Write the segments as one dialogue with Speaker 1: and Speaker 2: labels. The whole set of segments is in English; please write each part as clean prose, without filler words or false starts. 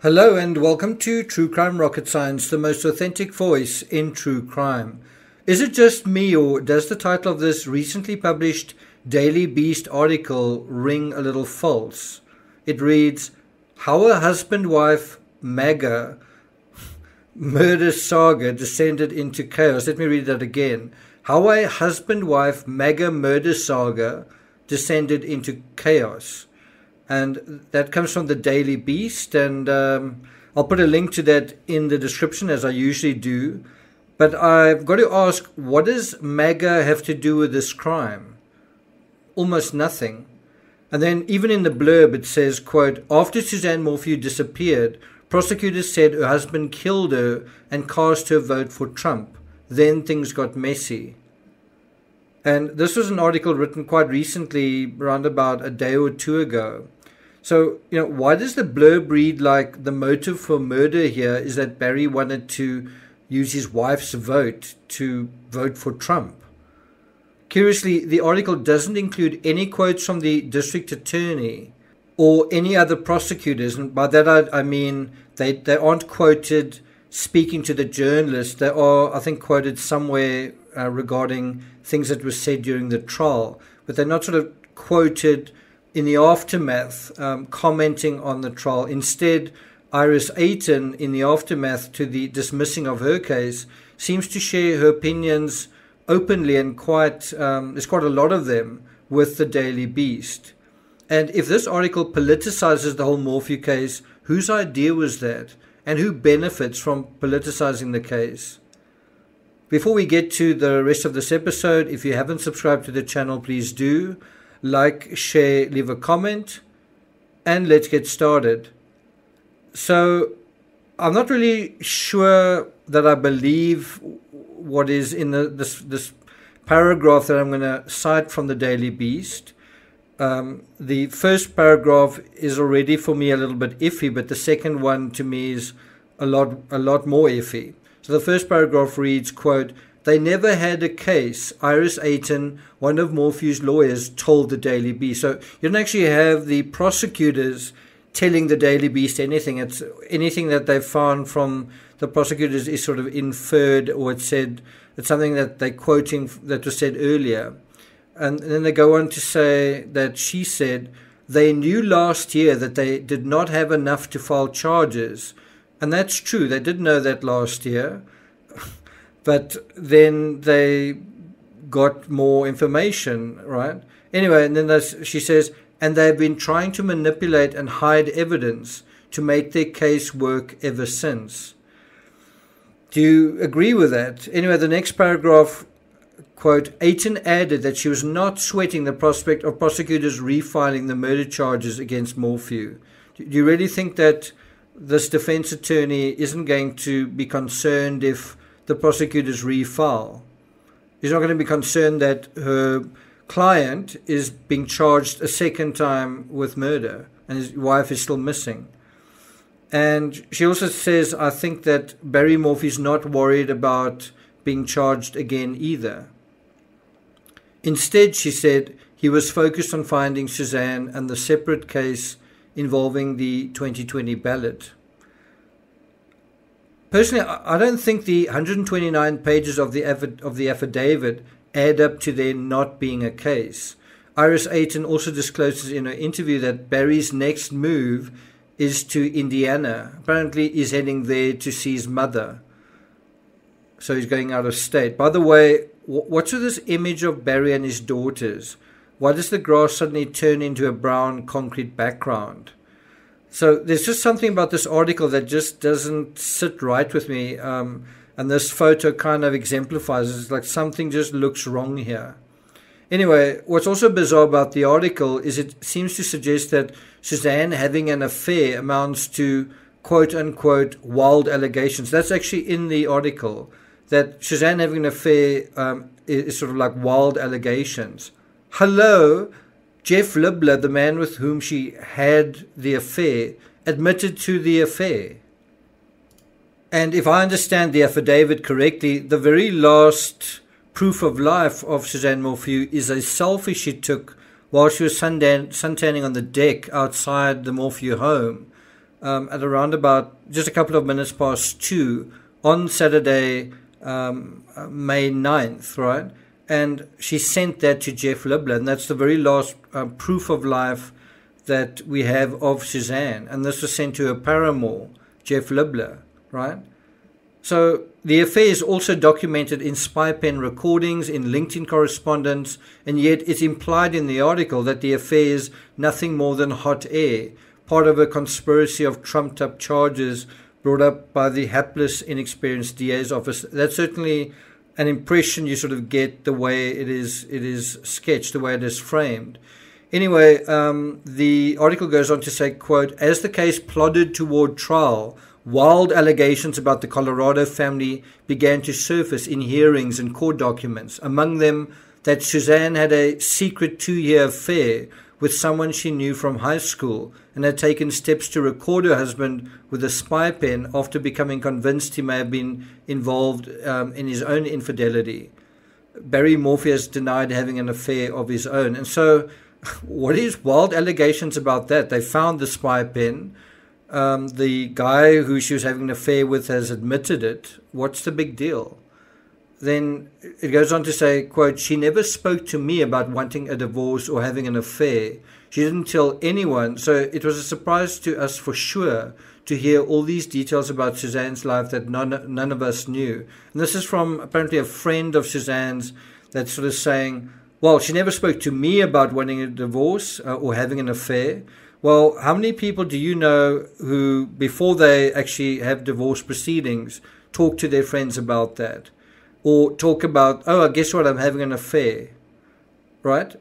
Speaker 1: Hello and welcome to True Crime Rocket Science, the most authentic voice in true crime. Is it just me, or does the title of this recently published Daily Beast article ring a little false? It reads, How a Husband-Wife MAGA Murder Saga Descended into Chaos. Let me read that again. How a Husband-Wife MAGA Murder Saga Descended into Chaos. And that comes from the Daily Beast, and I'll put a link to that in the description as I usually do. But I've got to ask, what does MAGA have to do with this crime? Almost nothing. And then even in the blurb it says, quote, After Suzanne Morphew disappeared, prosecutors said her husband killed her and cast her vote for Trump. Then things got messy. And this was an article written quite recently, around about a day or two ago. So, why does the blurb read like the motive for murder here is that Barry wanted to use his wife's vote to vote for Trump? Curiously, the article doesn't include any quotes from the district attorney or any other prosecutors. And by that I mean they aren't quoted speaking to the journalist. They are, I think, quoted somewhere regarding things that were said during the trial. But they're not sort of quoted in the aftermath, commenting on the trial. Instead, Iris Ayton, in the aftermath to the dismissing of her case, seems to share her opinions openly and there's quite a lot of them with the Daily Beast. And if this article politicizes the whole Morphew case, whose idea was that? And who benefits from politicizing the case? Before we get to the rest of this episode, if you haven't subscribed to the channel, please do. Like, share, leave a comment, and let's get started. So, I'm not really sure that I believe what is in this paragraph that I'm going to cite from the Daily Beast. The first paragraph is already for me a little bit iffy, but the second one to me is a lot more iffy. So the first paragraph reads, quote, They never had a case, Iris Ayton, one of Morphew's lawyers, told the Daily Beast. So you don't actually have the prosecutors telling the Daily Beast anything. It's anything that they've found from the prosecutors is sort of inferred, or it's something that they're quoting that was said earlier. And then they go on to say that she said, they knew last year that they did not have enough to file charges. And that's true. They did know that last year. But then they got more information, right? Anyway, and then she says, and they've been trying to manipulate and hide evidence to make their case work ever since. Do you agree with that? Anyway, the next paragraph, quote, Ayton added that she was not sweating the prospect of prosecutors refiling the murder charges against Morphew. Do you really think that this defense attorney isn't going to be concerned if the prosecutors refile? He's not going to be concerned that her client is being charged a second time with murder and his wife is still missing. And she also says, I think that Barry Morphew's not worried about being charged again either. Instead, she said, he was focused on finding Suzanne and the separate case involving the 2020 ballot. Personally, I don't think the 129 pages of the affidavit add up to there not being a case. Iris Ayton also discloses in her interview that Barry's next move is to Indiana. Apparently, he's heading there to see his mother. So he's going out of state. By the way, what's with this image of Barry and his daughters? Why does the grass suddenly turn into a brown concrete background? So there's just something about this article that just doesn't sit right with me. And this photo kind of exemplifies it. It's like something just looks wrong here. Anyway, what's also bizarre about the article is it seems to suggest that Suzanne having an affair amounts to quote-unquote wild allegations. That's actually in the article, that Suzanne having an affair is sort of like wild allegations. Hello? Jeff Libler, the man with whom she had the affair, admitted to the affair. And if I understand the affidavit correctly, the very last proof of life of Suzanne Morphew is a selfie she took while she was suntanning on the deck outside the Morphew home. at around about just a couple of minutes past 2 on Saturday, May 9th, right? And she sent that to Jeff Libler, and that's the very last proof of life that we have of Suzanne. And this was sent to her paramour, Jeff Libler, right? So the affair is also documented in spy pen recordings, in LinkedIn correspondence, and yet it's implied in the article that the affair is nothing more than hot air, part of a conspiracy of trumped-up charges brought up by the hapless, inexperienced DA's office. That's certainly an impression you sort of get the way it is sketched, the way it is framed. Anyway, the article goes on to say, quote, as the case plodded toward trial, wild allegations about the Colorado family began to surface in hearings and court documents, among them that Suzanne had a secret 2-year affair with someone she knew from high school and had taken steps to record her husband with a spy pen after becoming convinced he may have been involved in his own infidelity. Barry Morphew has denied having an affair of his own. And so what is wild allegations about that? They found the spy pen. The guy who she was having an affair with has admitted it. What's the big deal? Then it goes on to say, quote, she never spoke to me about wanting a divorce or having an affair. She didn't tell anyone. So it was a surprise to us for sure to hear all these details about Suzanne's life that none of us knew. And this is from apparently a friend of Suzanne's that's sort of saying, well, she never spoke to me about wanting a divorce or having an affair. Well, how many people do you know who, before they actually have divorce proceedings, talk to their friends about that? Or talk about, oh, guess what, I'm having an affair, right?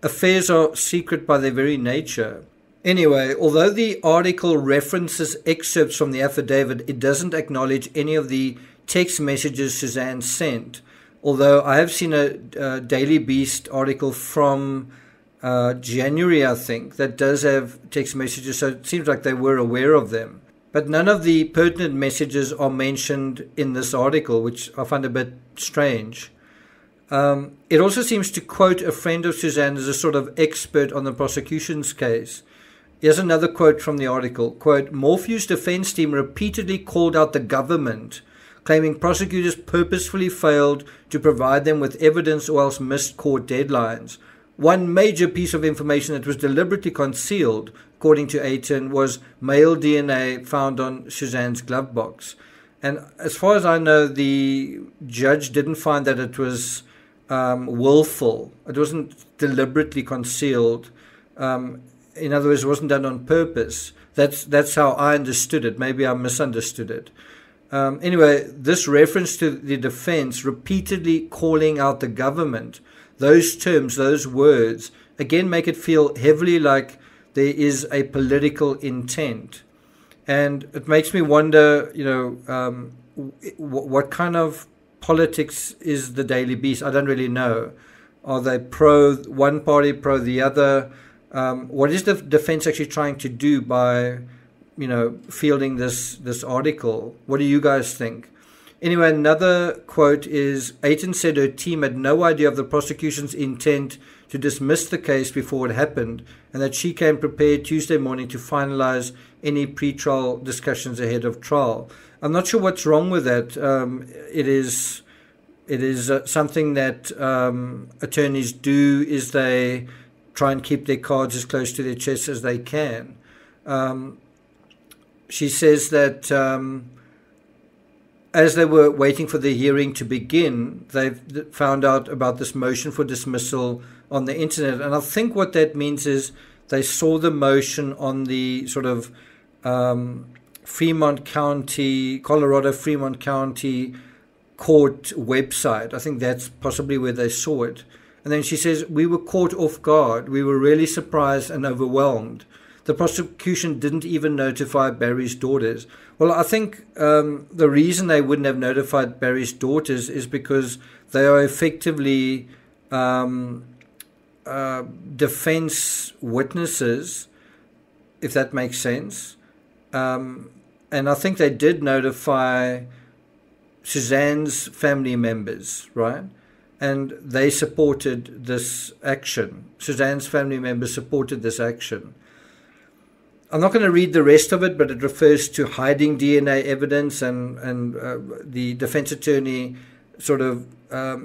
Speaker 1: Affairs are secret by their very nature. Anyway, although the article references excerpts from the affidavit, it doesn't acknowledge any of the text messages Suzanne sent. Although I have seen a Daily Beast article from January, I think, that does have text messages, so it seems like they were aware of them. But none of the pertinent messages are mentioned in this article, which I find a bit strange. It also seems to quote a friend of Suzanne as a sort of expert on the prosecution's case. Here's another quote from the article. Quote, Morphew's defense team repeatedly called out the government, claiming prosecutors purposefully failed to provide them with evidence or else missed court deadlines. One major piece of information that was deliberately concealed, according to Aiton, was male DNA found on Suzanne's glove box. And as far as I know, the judge didn't find that it was willful. It wasn't deliberately concealed. In other words, it wasn't done on purpose. That's how I understood it. Maybe I misunderstood it. Anyway, this reference to the defense repeatedly calling out the government, those terms, those words, again make it feel heavily like there is a political intent. And it makes me wonder, what kind of politics is the Daily Beast? I don't really know. Are they pro one party, pro the other? What is the defense actually trying to do by, fielding this article? What do you guys think? Anyway, another quote is, Aiton said her team had no idea of the prosecution's intent to dismiss the case before it happened, and that she came prepared Tuesday morning to finalize any pre-trial discussions ahead of trial. I'm not sure what's wrong with that. It is something that attorneys do, is they try and keep their cards as close to their chest as they can. She says that as they were waiting for the hearing to begin, they found out about this motion for dismissal on the internet. And I think what that means is they saw the motion on the sort of Fremont County, Colorado Fremont County court website. I think that's possibly where they saw it. And then she says, we were caught off guard. We were really surprised and overwhelmed. The prosecution didn't even notify Barry's daughters. Well, I think the reason they wouldn't have notified Barry's daughters is because they are effectively defense witnesses, if that makes sense. And I think they did notify Suzanne's family members, right? And they supported this action. Suzanne's family members supported this action. I'm not going to read the rest of it, but it refers to hiding DNA evidence, and the defense attorney sort of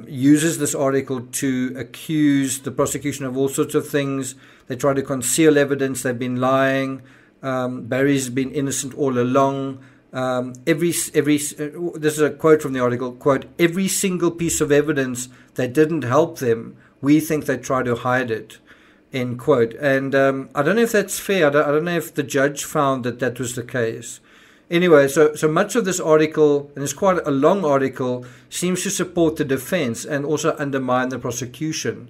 Speaker 1: uses this article to accuse the prosecution of all sorts of things. They try to conceal evidence. They've been lying. Barry's been innocent all along. This is a quote from the article, quote, "Every single piece of evidence that didn't help them, we think they try to hide it," end quote. And I don't know if that's fair. I don't know if the judge found that that was the case. Anyway, so much of this article, and it's quite a long article, seems to support the defense and also undermine the prosecution.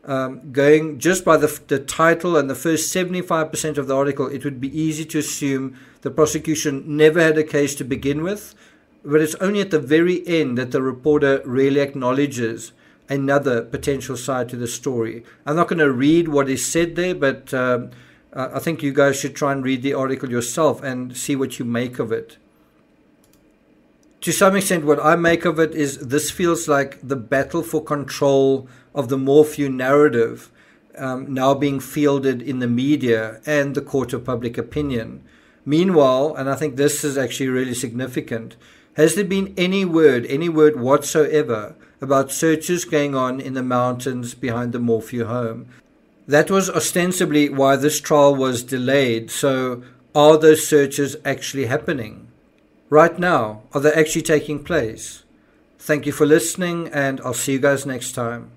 Speaker 1: Going just by the title and the first 75% of the article, it would be easy to assume the prosecution never had a case to begin with, but it's only at the very end that the reporter really acknowledges another potential side to the story. I'm not going to read what is said there, but I think you guys should try and read the article yourself and see what you make of it. To some extent, what I make of it is this feels like the battle for control of the Morphew narrative now being fielded in the media and the court of public opinion. Meanwhile, and I think this is actually really significant, has there been any word whatsoever about searches going on in the mountains behind the Morphew home? That was ostensibly why this trial was delayed. So are those searches actually happening? Right now, are they actually taking place? Thank you for listening, and I'll see you guys next time.